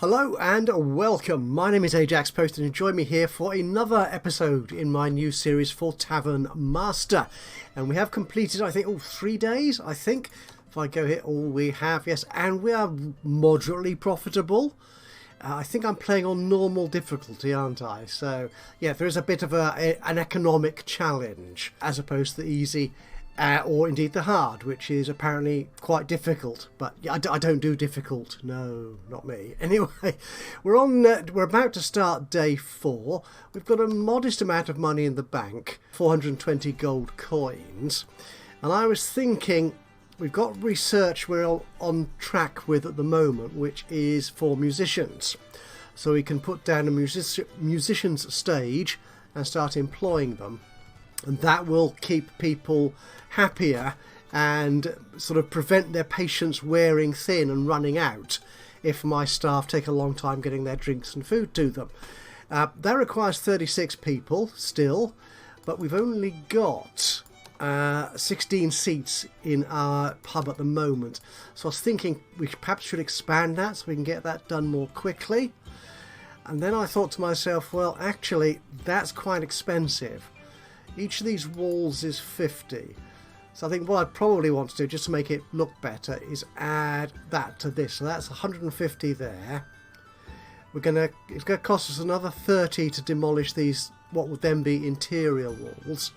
Hello and welcome. My name is Ajaxpost and join me here for another episode in my new series for Tavern Master. And we have completed, I think, 3 days, I think. If I go here, all we have, yes, and we are moderately profitable. I think I'm playing on normal difficulty, aren't I? So, yeah, there is a bit of an economic challenge as opposed to the easy. Or indeed the hard, which is apparently quite difficult. But I don't do difficult. No, not me. Anyway, we're about to start day 4. We've got a modest amount of money in the bank, 420 gold coins. And I was thinking, we've got research we're on track with at the moment, which is for musicians. So we can put down a musician's stage and start employing them. And that will keep people happier and sort of prevent their patience wearing thin and running out if my staff take a long time getting their drinks and food to them. That requires 36 people still, but we've only got 16 seats in our pub at the moment. So I was thinking we perhaps should expand that so we can get that done more quickly. And then I thought to myself, well, actually, that's quite expensive. Each of these walls is 50. So I think what I'd probably want to do, just to make it look better, is add that to this. So that's 150 there. It's going to cost us another 30 to demolish these, what would then be interior walls.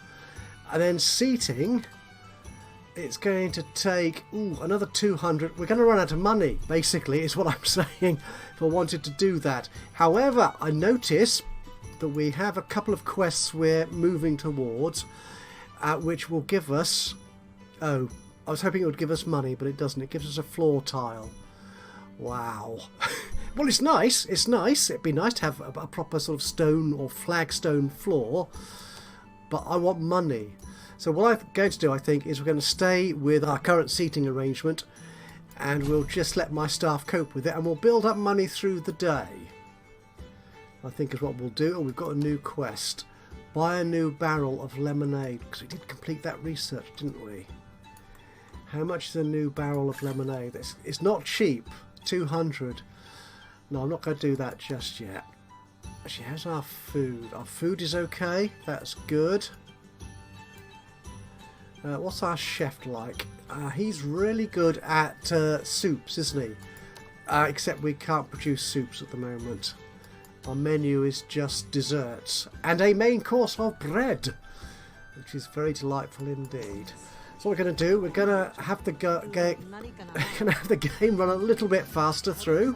And then seating, it's going to take another 200. We're going to run out of money, basically, is what I'm saying, if I wanted to do that. However, I notice that we have a couple of quests we're moving towards, which will give us... Oh, I was hoping it would give us money, but it doesn't. It gives us a floor tile. Wow. Well, it's nice. It's nice. It'd be nice to have a proper sort of stone or flagstone floor, but I want money. So what I'm going to do, I think, is we're going to stay with our current seating arrangement, and we'll just let my staff cope with it, and we'll build up money through the day. I think is what we'll do. We've got a new quest. Buy a new barrel of lemonade. Because we did complete that research, didn't we? How much is a new barrel of lemonade? It's not cheap. 200. No, I'm not going to do that just yet. Actually, how's our food? Our food is okay. That's good. What's our chef like? He's really good at soups, isn't he? Except we can't produce soups at the moment. Our menu is just desserts and a main course of bread, which is very delightful indeed. So what we're going to do, we're going to have the game run a little bit faster through,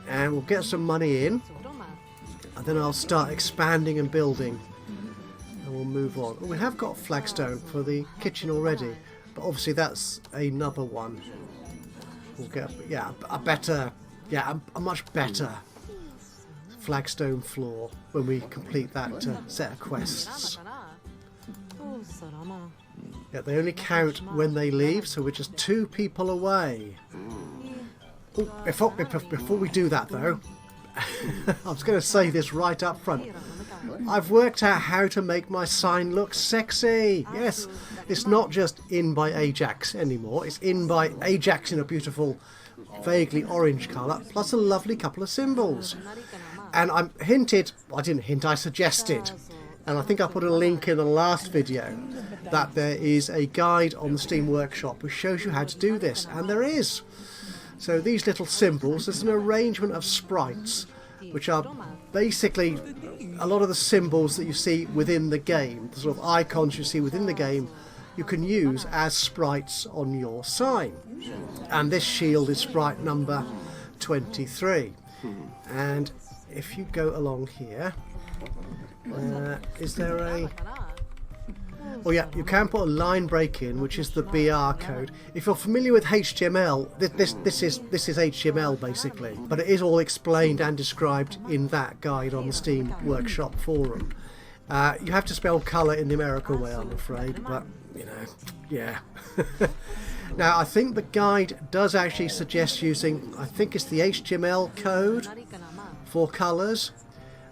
and we'll get some money in, and then I'll start expanding and building, and we'll move on. We have got flagstone for the kitchen already, but obviously that's another one. We'll get a much better flagstone floor when we complete that set of quests. Yeah, they only count when they leave, so we're just 2 people away. Before we do that though, I was going to say this right up front. I've worked out how to make my sign look sexy. Yes, it's not just in by Ajax anymore, it's in by Ajax in a beautiful vaguely orange colour, plus a lovely couple of symbols. And I suggested, and I think I put a link in the last video, that there is a guide on the Steam Workshop which shows you how to do this, and there is. So these little symbols, there's an arrangement of sprites, which are basically a lot of the symbols that you see within the game, the sort of icons you see within the game, you can use as sprites on your sign. And this shield is sprite number 23. And if you go along here, is there a... Oh yeah, you can put a line break in, which is the BR code. If you're familiar with HTML, this is HTML basically, but it is all explained and described in that guide on the Steam Workshop forum. You have to spell colour in the American way, I'm afraid, but you know, yeah. Now I think the guide does actually suggest using, I think it's the HTML code for colours,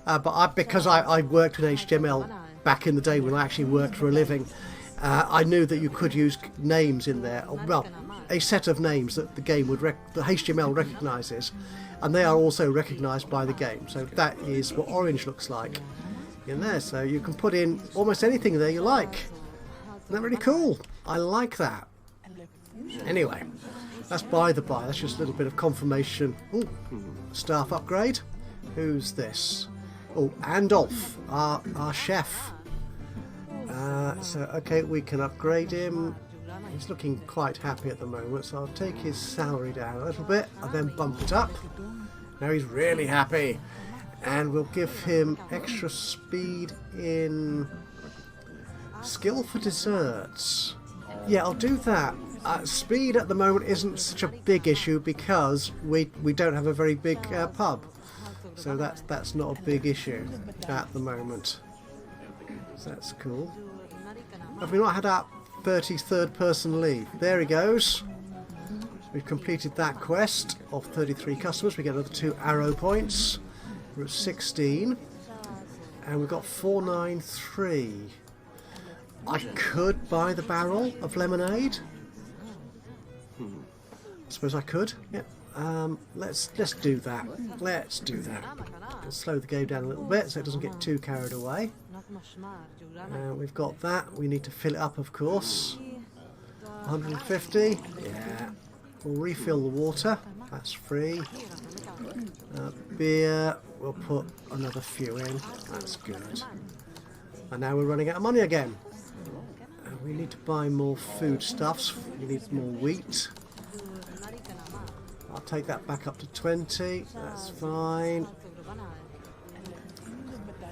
but because I worked with HTML back in the day when I actually worked for a living, I knew that you could use names in there, well, a set of names that the game would the HTML recognises, and they are also recognised by the game. So that is what orange looks like in there. So you can put in almost anything there you like. Isn't that really cool? I like that. Anyway, that's by the by. That's just a little bit of confirmation. Ooh, staff upgrade. Who's this? Oh, Andolf, our chef. So, okay, we can upgrade him. He's looking quite happy at the moment, so I'll take his salary down a little bit and then bump it up. Now he's really happy. And we'll give him extra speed in skill for desserts. Yeah, I'll do that. Speed at the moment isn't such a big issue because we don't have a very big pub. So that's not a big issue at the moment. So that's cool. Have we not had our 33rd person leave? There he goes. We've completed that quest of 33 customers. We get another 2 arrow points. We're at 16. And we've got 493. I could buy the barrel of lemonade. I suppose I could. Yep. Let's do that. Let's do that. We'll slow the game down a little bit so it doesn't get too carried away. We've got that. We need to fill it up, of course. 150. Yeah. We'll refill the water. That's free. Beer. We'll put another few in. That's good. And now we're running out of money again. We need to buy more foodstuffs. We need more wheat. I'll take that back up to 20. That's fine.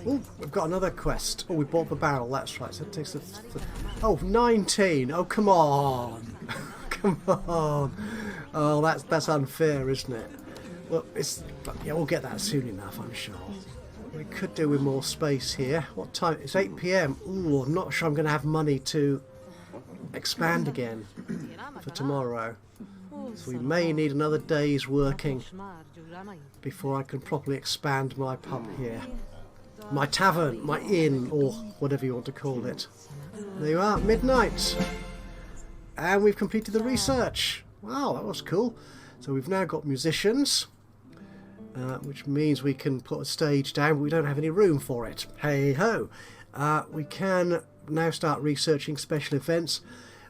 Oh, we've got another quest. Oh, we bought the barrel. That's right. So it takes us. Oh, 19. Oh, come on. Come on. Oh, that's unfair, isn't it? Well, yeah, we'll get that soon enough, I'm sure. We could do with more space here. What time? It's 8 PM. Ooh, I'm not sure I'm going to have money to expand again for tomorrow. So we may need another day's working before I can properly expand my pub here. My tavern, my inn, or whatever you want to call it. There you are, midnight. And we've completed the research. Wow, that was cool. So we've now got musicians, which means we can put a stage down, but we don't have any room for it. Hey ho. We can now start researching special events,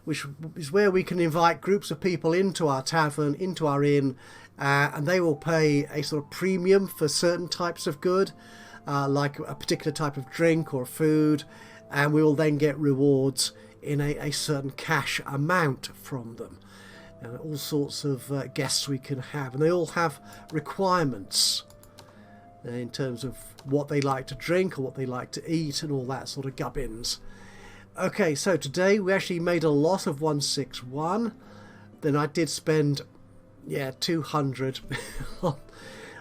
which is where we can invite groups of people into our tavern, into our inn, and they will pay a sort of premium for certain types of good, like a particular type of drink or food, and we will then get rewards in a certain cash amount from them. All sorts of guests we can have, and they all have requirements in terms of what they like to drink or what they like to eat and all that sort of gubbins. Okay, so today we actually made a loss of 161. Then I did spend 200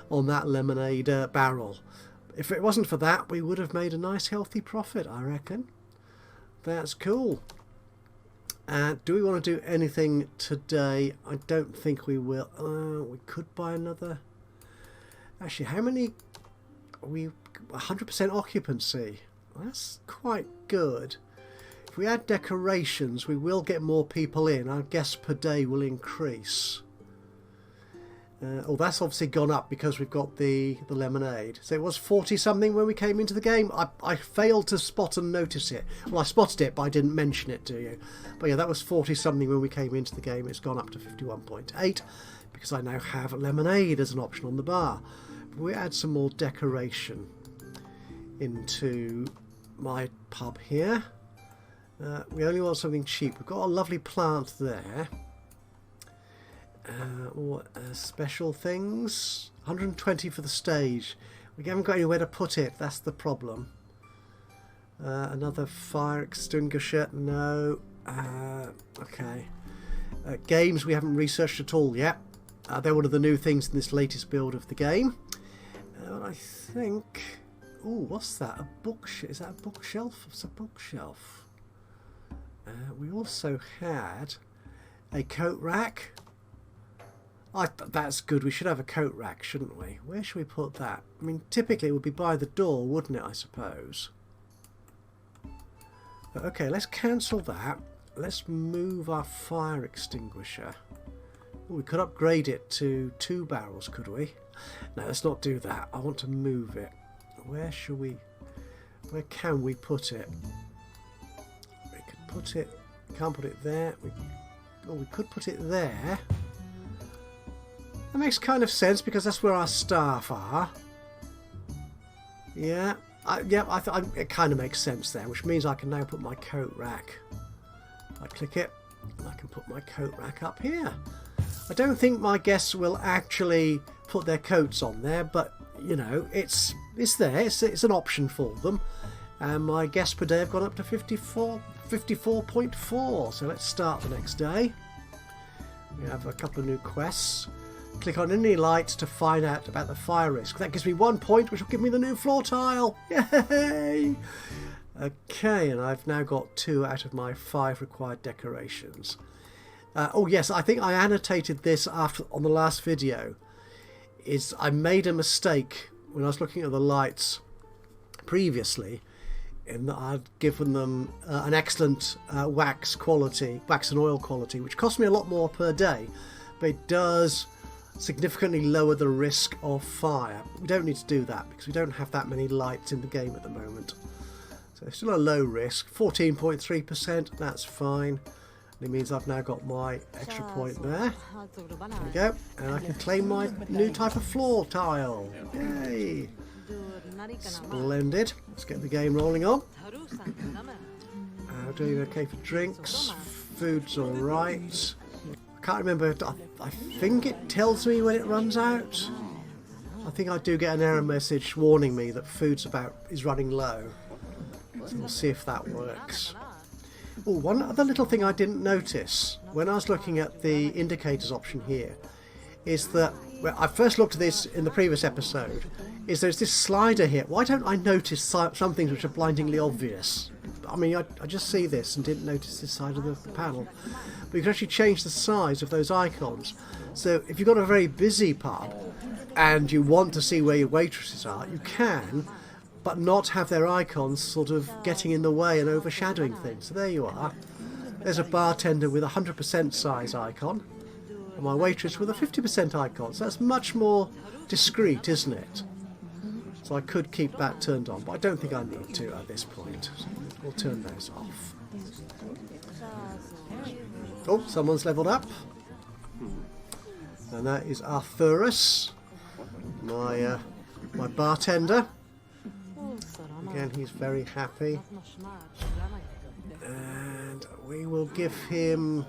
on that lemonade barrel. If it wasn't for that, we would have made a nice healthy profit, I reckon. That's cool. Do we want to do anything today? I don't think we will. We could buy another. Actually, how many? 100% occupancy. That's quite good. If we add decorations, we will get more people in. Our guests per day will increase. That's obviously gone up because we've got the lemonade. So it was 40 something when we came into the game. I failed to spot and notice it. Well, I spotted it, but I didn't mention it to you. But yeah, that was 40 something when we came into the game. It's gone up to 51.8 because I now have lemonade as an option on the bar. But we add some more decoration into my pub here. We only want something cheap. We've got a lovely plant there. Special things. 120 for the stage. We haven't got anywhere to put it. That's the problem. Another fire extinguisher. No. Okay. Games we haven't researched at all yet. They're one of the new things in this latest build of the game. I think. Oh, what's that? A bookshelf? Is that a bookshelf? It's a bookshelf. We also had a coat rack. That's good. We should have a coat rack, shouldn't we? Where should we put that? I mean, typically it would be by the door, wouldn't it, I suppose? But okay, let's cancel that. Let's move our fire extinguisher. We could upgrade it to 2 barrels, could we? No, let's not do that. I want to move it. Where can we put it? We could put it, can't put it there. We could put it there. That makes kind of sense because that's where our staff are. Yeah, it kind of makes sense there, which means I can now put my coat rack. I click it, and I can put my coat rack up here. I don't think my guests will actually put their coats on there, but you know, it's there. It's an option for them. And my guests per day have gone up to 54.4. So let's start the next day. We have a couple of new quests. Click on any lights to find out about the fire risk. That gives me 1 point, which will give me the new floor tile. Yay! Okay, and I've now got 2 out of my 5 required decorations. Oh yes, I think I annotated this on the last video. I made a mistake when I was looking at the lights previously, in that I'd given them an excellent wax and oil quality, which cost me a lot more per day, but it does significantly lower the risk of fire. We don't need to do that because we don't have that many lights in the game at the moment. So still a low risk, 14.3%, that's fine. It means I've now got my extra point there. There we go. And I can claim my new type of floor tile. Yay! Splendid. Let's get the game rolling on. Doing okay for drinks. Food's alright. I can't remember. I think it tells me when it runs out. I think I do get an error message warning me that food's is running low. So we'll see if that works. Oh, one other little thing I didn't notice when I was looking at the indicators option here is that, well, I first looked at this in the previous episode, is there's this slider here. Why don't I notice some things which are blindingly obvious? I mean, I just see this and didn't notice this side of the panel. But you can actually change the size of those icons. So if you've got a very busy pub and you want to see where your waitresses are, you can, but not have their icons sort of getting in the way and overshadowing things. So there you are. There's a bartender with a 100% size icon, and my waitress with a 50% icon. So that's much more discreet, isn't it? So I could keep that turned on, but I don't think I need to at this point. So we'll turn those off. Oh, someone's leveled up. And that is Arthurus, my bartender. Again, he's very happy. And we will give him...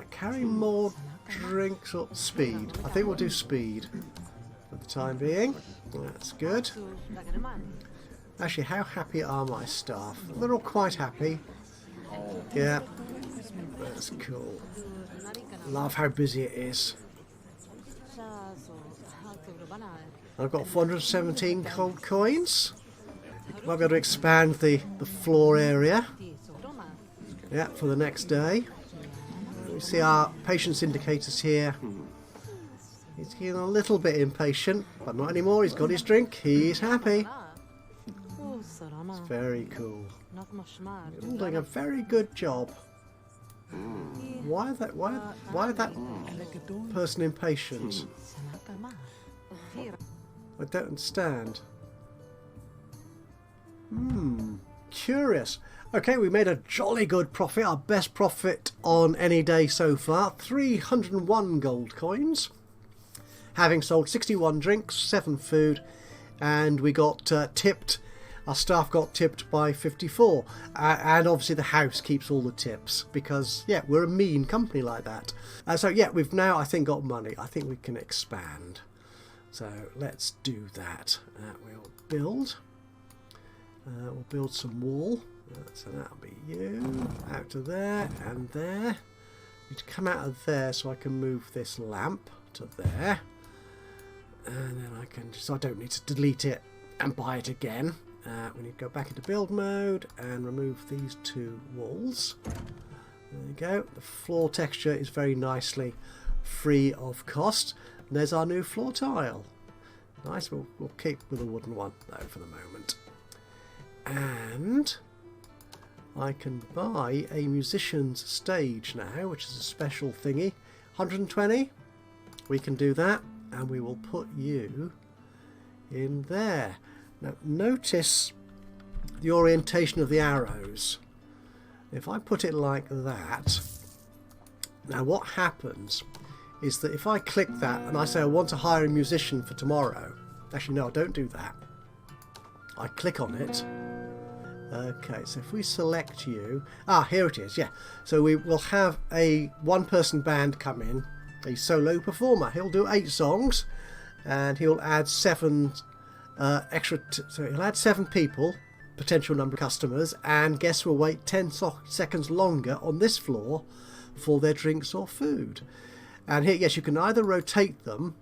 carry more drinks or speed. I think we'll do speed for the time being. That's good. Actually, how happy are my staff? They're all quite happy. Yeah, that's cool. Love how busy it is. I've got 417 gold coins. Might be able to expand the floor area. Yeah, for the next day. We see our patience indicators here. He's getting a little bit impatient, but not anymore. He's got his drink. He's happy. It's very cool. You're all doing a very good job. Why that person impatient? I don't understand. Curious. Okay, we made a jolly good profit, our best profit on any day so far. 301 gold coins. Having sold 61 drinks, 7 food, and we got tipped. Our staff got tipped by 54. And obviously the house keeps all the tips because, yeah, we're a mean company like that. So, yeah, we've now, I think, got money. I think we can expand. So let's do that. We'll build. We'll build some wall. So that'll be you. Out to there and there. Need to come out of there so I can move this lamp to there. And then I can just, I don't need to delete it and buy it again. We need to go back into build mode and remove these 2 walls. There we go. The floor texture is very nicely free of cost. And there's our new floor tile. Nice. We'll keep with a wooden one though for the moment. And I can buy a musician's stage now, which is a special thingy. 120. We can do that. and we will put you in there. Now notice the orientation of the arrows. If I put it like that, now what happens is that if I click that and I say I want to hire a musician for tomorrow, actually no, I don't do that. I click on it. Okay, so if we select you, here it is, yeah. So we will have a one-person band come in, a solo performer. He'll do 8 songs, and he'll add 7 extra. So he'll add 7 people, potential number of customers, and guests will wait 10 seconds longer on this floor for their drinks or food. And here, yes, you can either rotate them.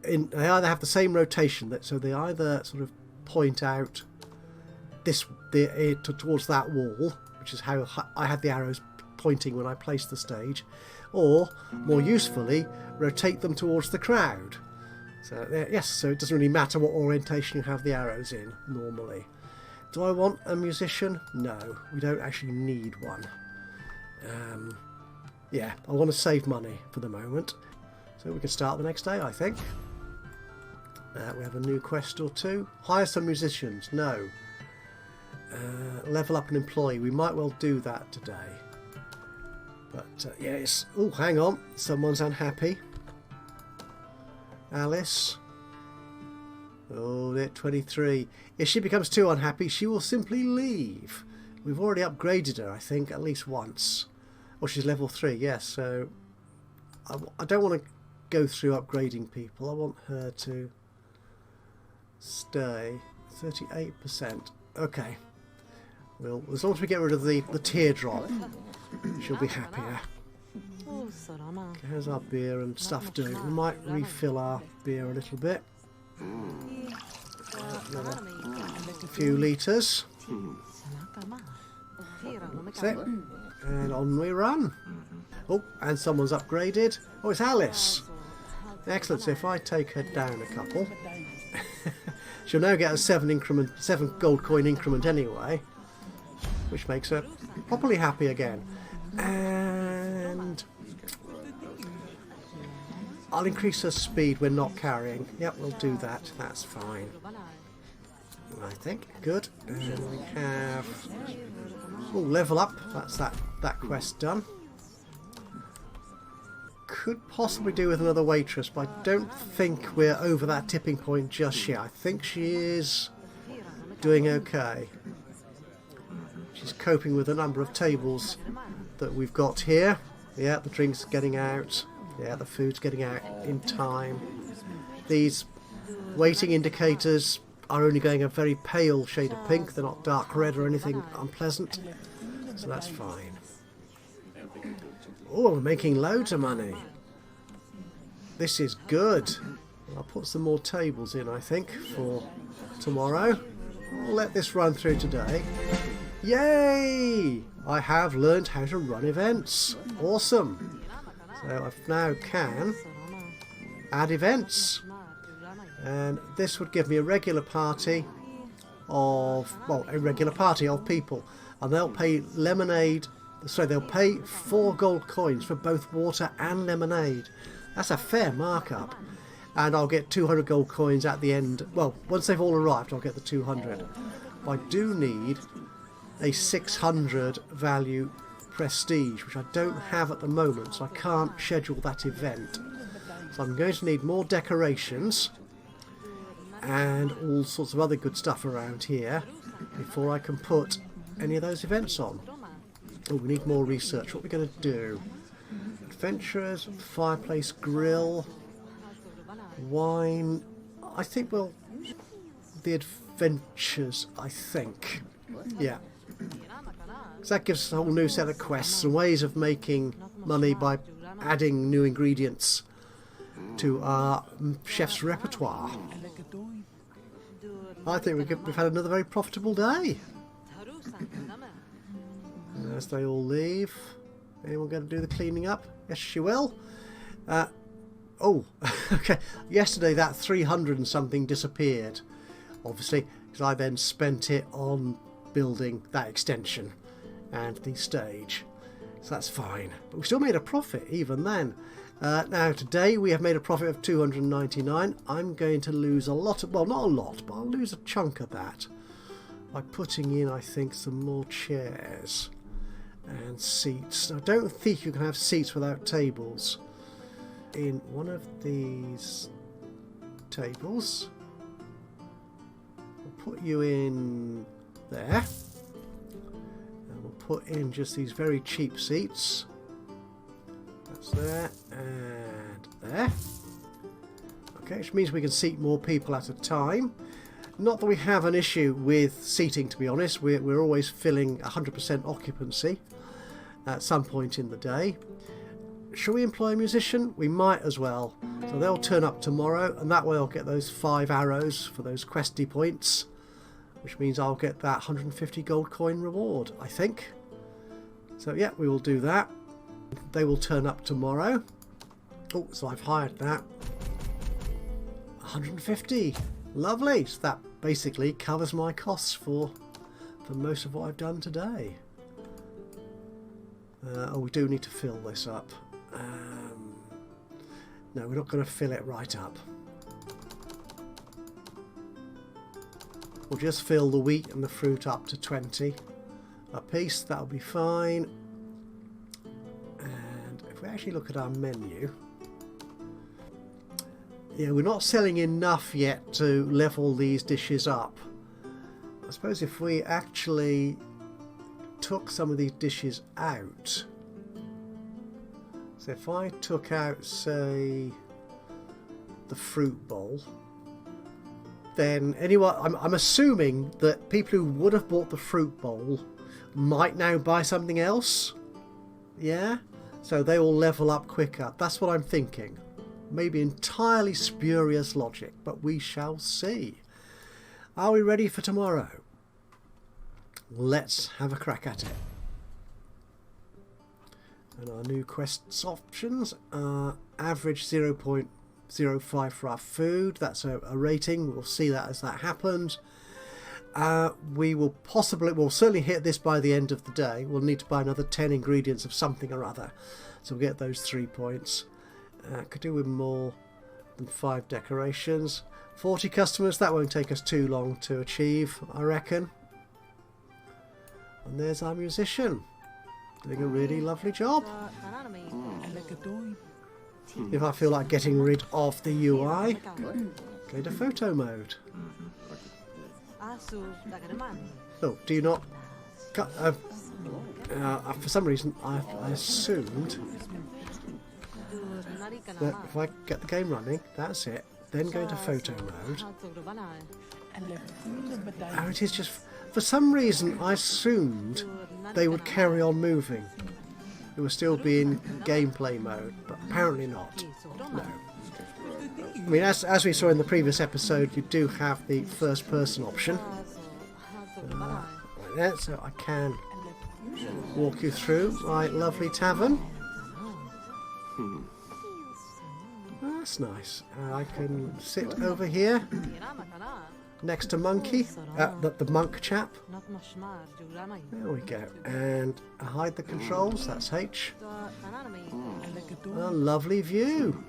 They either have the same rotation, so they either sort of point out towards that wall, which is how I had the arrows pointing when I placed the stage, or more usefully rotate them towards the crowd. So yes, so it doesn't really matter what orientation you have the arrows in normally. Do I want a musician? No, we don't actually need one. Yeah, I want to save money for the moment, so we can start the next day, I think. We have a new quest or 2. Hire some musicians. No. Level up an employee. We might well do that today. But yes. Oh, hang on. Someone's unhappy. Alice. Oh, they're 23. If she becomes too unhappy, she will simply leave. We've already upgraded her, I think, at least once. Well, she's level 3, yes. So I don't want to go through upgrading people. I want her to stay. 38%. Okay. Well, as long as we get rid of the teardrop, she'll be happier. Okay, how's our beer and stuff doing? We might refill our beer a little bit. Another few litres. That's it. And on we run. Oh, and someone's upgraded. Oh, it's Alice. Excellent. So if I take her down a couple, she'll now get a 7 gold coin increment anyway, which makes her properly happy again. And I'll increase her speed when not carrying. Yep, we'll do that. That's fine, I think. Good. And we have level up. That's that quest done. Could possibly do with another waitress, but I don't think we're over that tipping point just yet. I think she is doing okay. She's coping with a number of tables that we've got here. Yeah, the drink's getting out. Yeah, the food's getting out in time. These waiting indicators are only going a very pale shade of pink. They're not dark red or anything unpleasant. So that's fine. Oh, we're making loads of money. This is good. I'll put some more tables in, I think, for tomorrow. I'll let this run through today. Yay! I have learned how to run events. Awesome. So I now can add events. And this would give me a regular party of people. And they'll pay they'll pay 4 gold coins for both water and lemonade. That's a fair markup. And I'll get 200 gold coins at the end. Well, once they've all arrived, I'll get the 200. I do need a 600 value prestige, which I don't have at the moment, so I can't schedule that event. So I'm going to need more decorations and all sorts of other good stuff around here before I can put any of those events on. Oh, we need more research. What are we going to do? Adventurers, fireplace, grill, wine. I think, well, the adventures, I think. Yeah. So that gives us a whole new set of quests and ways of making money by adding new ingredients to our chef's repertoire. I think we've had another very profitable day. As they all leave. Anyone going to do the cleaning up? Yes, she will. Okay. Yesterday that 300 and something disappeared. Obviously, because I then spent it on building that extension and the stage. So that's fine. But we still made a profit even then. Now today we have made a profit of 299. I'm going to lose a lot of, well, not a lot, but I'll lose a chunk of that by putting in, I think, some more chairs and seats. I don't think you can have seats without tables. In one of these tables, we'll put you in there, and we'll put in just these very cheap seats. That's there and there. Okay, which means we can seat more people at a time. Not that we have an issue with seating, to be honest. We're always filling 100% occupancy at some point in the day. Shall we employ a musician? We might as well. So they'll turn up tomorrow, and that way I'll get those 5 arrows for those questy points, which means I'll get that 150 gold coin reward, I think. So yeah, we will do that. They will turn up tomorrow. Oh, so I've hired that. 150. Lovely. So that basically covers my costs for most of what I've done today. Oh, we do need to fill this up. No, we're not going to fill it right up. We'll just fill the wheat and the fruit up to 20 a piece. That'll be fine. And if we actually look at our menu, yeah, we're not selling enough yet to level these dishes up. I suppose if we actually took some of these dishes out, so if I took out, say, the fruit bowl, then anyone, I'm assuming that people who would have bought the fruit bowl might now buy something else. Yeah, so they will level up quicker. That's what I'm thinking. Maybe entirely spurious logic, but we shall see. Are we ready for tomorrow? Let's have a crack at it. And our new quests options are average 0.05 for our food. That's a rating. We'll see that as that happens. We'll certainly hit this by the end of the day. We'll need to buy another 10 ingredients of something or other. So we'll get those 3 points. Could do with more than 5 decorations. 40 customers, that won't take us too long to achieve, I reckon. And there's our musician, doing a really lovely job. If I feel like getting rid of the UI, go to photo mode. Oh, do you not... for some reason, I assumed that if I get the game running, that's it, then go into photo mode. Oh, it is just... For some reason, I assumed they would carry on moving. It would still be in gameplay mode, but apparently not. No. I mean, as we saw in the previous episode, you do have the first-person option. Right there, so I can walk you through my lovely tavern. That's nice. I can sit over here next to Monkey, the monk chap. There we go. And I hide the controls, that's H. A lovely view.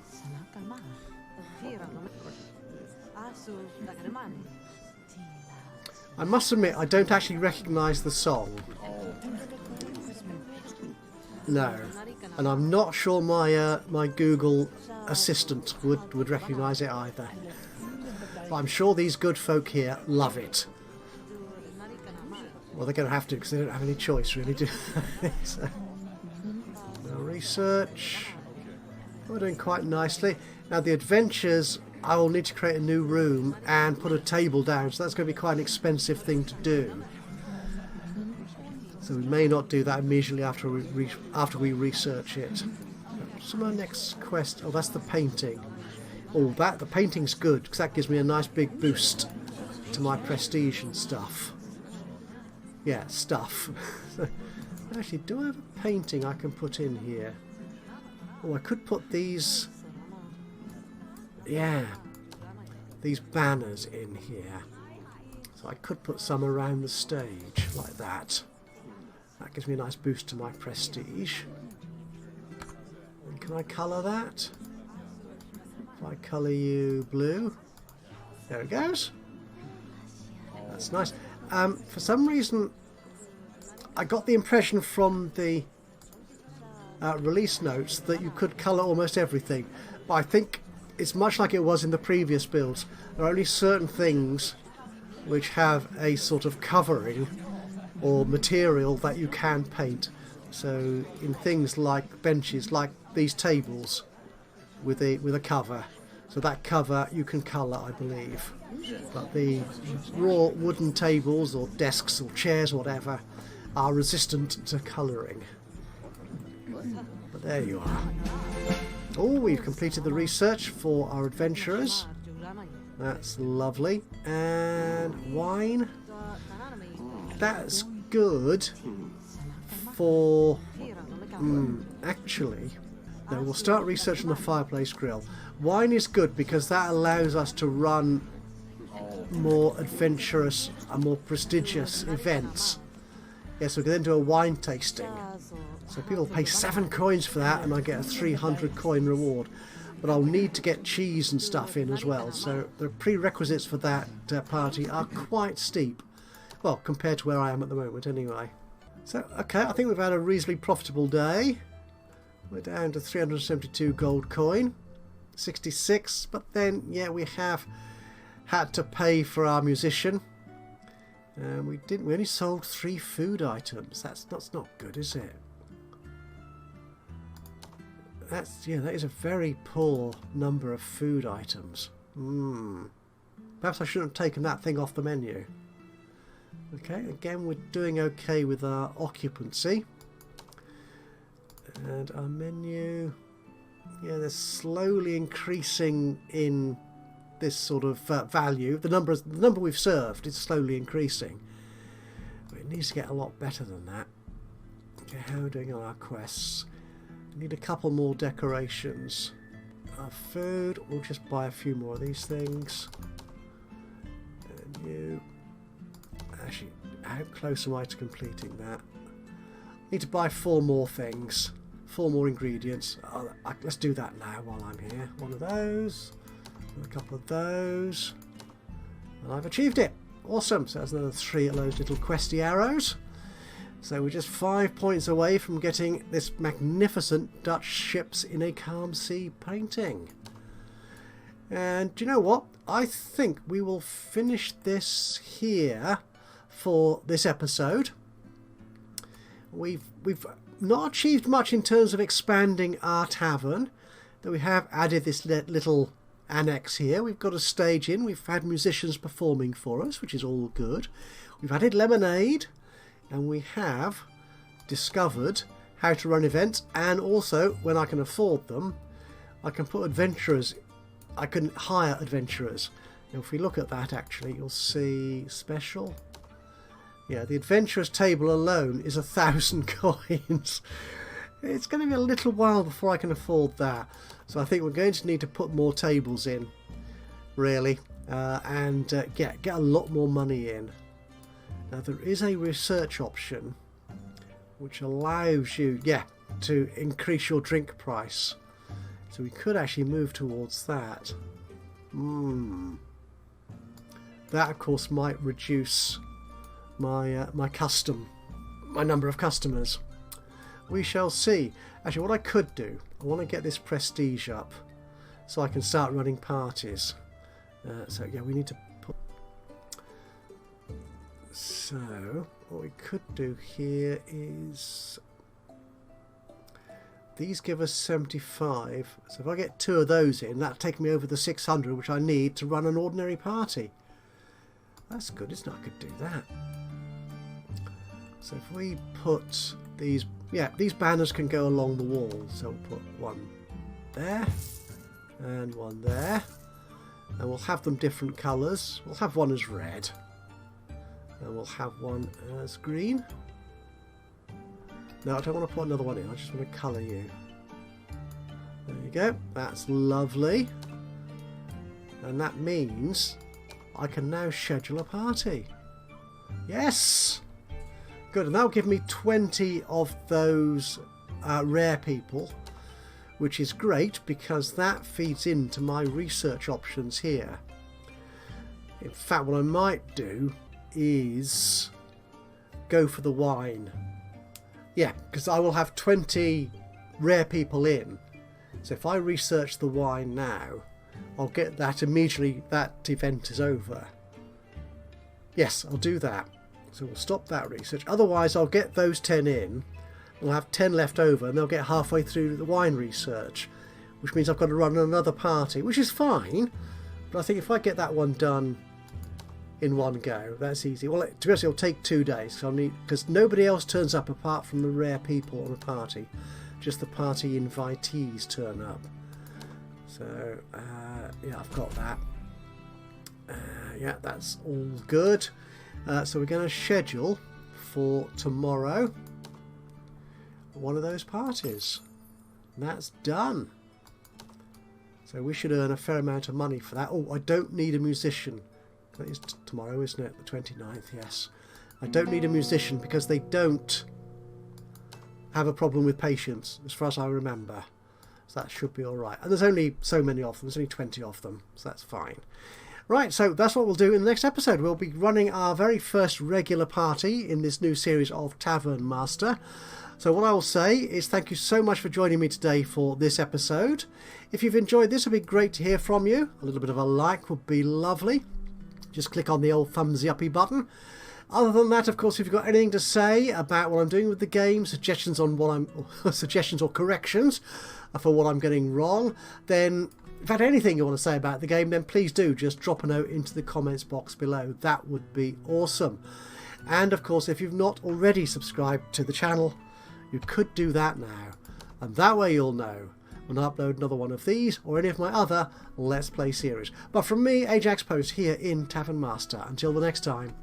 I must admit, I don't actually recognise the song. No. And I'm not sure my Google Assistant would recognise it either. But I'm sure these good folk here love it. Well, they're going to have to because they don't have any choice, really, do they? So, research. We're doing quite nicely. Now, the adventures, I will need to create a new room and put a table down, so that's going to be quite an expensive thing to do. So we may not do that immediately after we research it. So my next quest, oh, that's the painting. Oh, the painting's good because that gives me a nice big boost to my prestige and stuff. Yeah, stuff. Actually, do I have a painting I can put in here? Oh, I could put these... Yeah, these banners in here. So I could put some around the stage like that. That gives me a nice boost to my prestige. And can Can I colour that? If I colour you blue, there it goes. That's nice. For some reason, I got the impression from the release notes that you could colour almost everything, but I think it's much like it was in the previous builds. There are only certain things which have a sort of covering or material that you can paint. So in things like benches, like these tables with a cover, so that cover you can colour, I believe. But the raw wooden tables or desks or chairs or whatever are resistant to colouring. But there you are. Oh, we've completed the research for our adventurers. That's lovely. And wine. That's good for... actually, no, we'll start research on the fireplace grill. Wine is good because that allows us to run more adventurous and more prestigious events. Yes, we can then do a wine tasting. So people pay 7 coins for that and I get a 300 coin reward. But I'll need to get cheese and stuff in as well. So the prerequisites for that party are quite steep. Well, compared to where I am at the moment anyway. So, okay, I think we've had a reasonably profitable day. We're down to 372 gold coin. 66, but then, yeah, we have had to pay for our musician. We only sold 3 food items. That's not good, is it? That is a very poor number of food items. Perhaps I shouldn't have taken that thing off the menu. Okay, again we're doing okay with our occupancy. And our menu, yeah, they're slowly increasing in this sort of value. The number we've served is slowly increasing. But it needs to get a lot better than that. Okay, how are we doing on our quests? We need a couple more decorations. Our food, we'll just buy a few more of these things. And you... Actually, how close am I to completing that? I need to buy 4 more things. 4 more ingredients. Let's do that now while I'm here. One of those. And a couple of those. And I've achieved it. Awesome. So that's another 3 of those little questy arrows. So we're just 5 points away from getting this magnificent Dutch ships in a calm sea painting. And do you know what? I think we will finish this here for this episode. We've not achieved much in terms of expanding our tavern, though we have added this little annex here. We've got a stage in, we've had musicians performing for us, which is all good. We've added lemonade, and we have discovered how to run events, and also, when I can afford them, I can put adventurers, I can hire adventurers. Now, if we look at that, actually, you'll see special. Yeah, the adventurers table alone is 1,000 coins. It's going to be a little while before I can afford that. So I think we're going to need to put more tables in, really, and get a lot more money in. Now there is a research option which allows you, to increase your drink price. So we could actually move towards that. That, of course, might reduce my my number of customers. We shall see. Actually, what I could do, I want to get this prestige up so I can start running parties. So yeah, we need to put... So what we could do here is... These give us 75. So if I get 2 of those in, that'll take me over the 600, which I need to run an ordinary party. That's good, isn't it? I could do that. So if we put these... Yeah, these banners can go along the wall. So we'll put one there and one there. And we'll have them different colours. We'll have one as red. And we'll have one as green. No, I don't want to put another one in. I just want to colour you. There you go. That's lovely. And that means I can now schedule a party. Yes! Good, and that'll give me 20 of those rare people, which is great because that feeds into my research options here. In fact, what I might do is go for the wine. Yeah, because I will have 20 rare people in. So if I research the wine now, I'll get that immediately that event is over. Yes, I'll do that. So we'll stop that research. Otherwise, I'll get those 10 in. I'll have 10 left over and they'll get halfway through the wine research, which means I've got to run another party, which is fine. But I think if I get that one done in one go, that's easy. Well, to be honest, it'll take 2 days because nobody else turns up apart from the rare people on the party. Just the party invitees turn up. So, yeah, I've got that. Yeah, that's all good. So we're going to schedule for tomorrow one of those parties. And that's done. So we should earn a fair amount of money for that. Oh, I don't need a musician. That is tomorrow, isn't it? The 29th, yes. I don't need a musician because they don't have a problem with patience, as far as I remember. So that should be all right. And there's only so many of them. There's only 20 of them, so that's fine. Right, so that's what we'll do in the next episode. We'll be running our very first regular party in this new series of Tavern Master. So what I will say is thank you so much for joining me today for this episode. If you've enjoyed this, it would be great to hear from you. A little bit of a like would be lovely. Just click on the old thumbsy uppy button. Other than that, of course, if you've got anything to say about what I'm doing with the game, suggestions on what suggestions or corrections for what I'm getting wrong, then if you had anything you want to say about the game, then please do just drop a note into the comments box below. That would be awesome. And of course, if you've not already subscribed to the channel, you could do that now. And that way you'll know when I upload another one of these or any of my other Let's Play series. But from me, Ajaxpost, here in Tavern Master. Until the next time,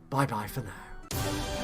bye-bye for now.